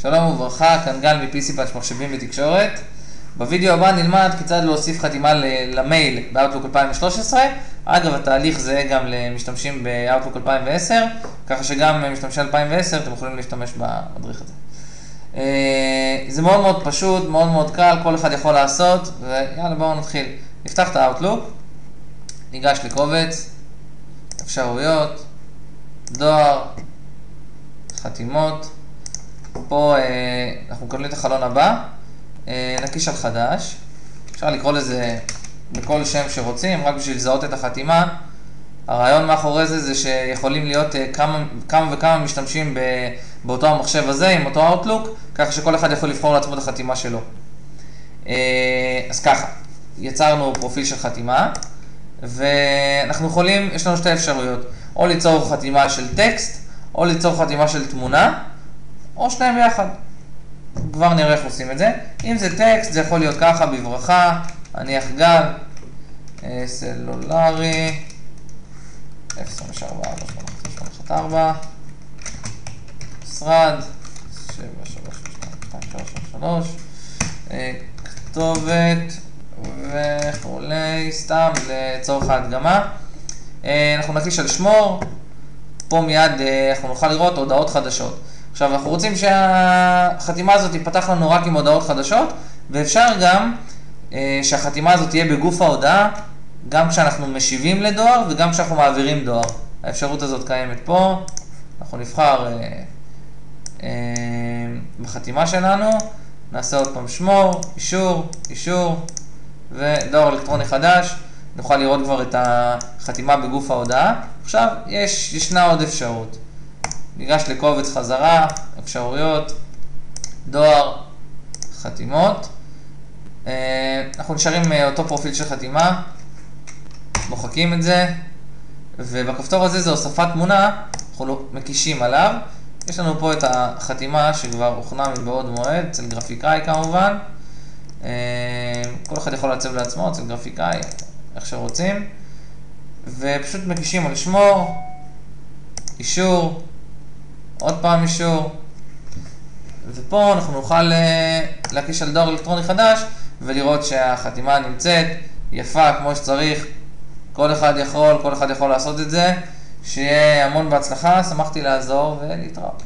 שלום וברכה, כאן גל מ-PC Patch מחשבים ותקשורת. בווידאו הבא נלמד כיצד להוסיף חתימה למייל באוטלוק 2013. אגב, התהליך זהה גם למשתמשים באוטלוק 2010, ככה שגם משתמשי 2010 אתם יכולים להשתמש במדריך הזה. זה מאוד מאוד פשוט, מאוד מאוד קל, כל אחד יכול לעשות, ויאללה בואו נתחיל. נפתח את האוטלוק, ניגש לקובץ, אפשרויות, דואר, חתימות. פה אנחנו מקבלים את החלון הבא, נקיש על חדש, אפשר לקרוא לזה בכל שם שרוצים, רק בשביל לזהות את החתימה. הרעיון מאחורי זה שיכולים להיות כמה וכמה משתמשים באותו המחשב הזה, עם אותו Outlook, ככה שכל אחד יכול לבחור לעצמו את החתימה שלו. אז ככה, יצרנו פרופיל של חתימה, ואנחנו יכולים, יש לנו שתי אפשרויות, או ליצור חתימה של טקסט, או ליצור חתימה של תמונה, או שניהם ביחד. כבר נראה איך עושים את זה. אם זה טקסט, זה יכול להיות ככה, בברכה, נניח גל, סלולרי, 054-4, משרד, 733, כתובת וכולי, סתם לצורך ההדגמה. אנחנו נקיש על שמור, פה מיד אנחנו נוכל לראות הודעות חדשות. עכשיו אנחנו רוצים שהחתימה הזאת תיפתח לנו רק עם הודעות חדשות, ואפשר גם שהחתימה הזאת תהיה בגוף ההודעה, גם כשאנחנו משיבים לדואר וגם כשאנחנו מעבירים דואר. האפשרות הזאת קיימת פה, אנחנו נבחר בחתימה שלנו, נעשה עוד פעם שמור, אישור ודואר אלקטרוני חדש, נוכל לראות כבר את החתימה בגוף ההודעה. עכשיו ישנה עוד אפשרות. ניגש לקובץ חזרה, אפשרויות, דואר, חתימות. אנחנו נשארים אותו פרופיל של חתימה, מוחקים את זה, ובכפתור הזה זה הוספת תמונה, אנחנו מקישים עליו. יש לנו פה את החתימה שכבר הוכנה מבעוד מועד, אצל גרפיקאי כמובן. כל אחד יכול לעצב לעצמו, אצל גרפיקאי, איך שרוצים. ופשוט מקישים על שמור, אישור, עוד פעם אישור, ופה אנחנו נוכל להקיש על דואר אלקטרוני חדש ולראות שהחתימה נמצאת יפה כמו שצריך. כל אחד יכול לעשות את זה. שיהיה המון בהצלחה, שמחתי לעזור ולהתראות.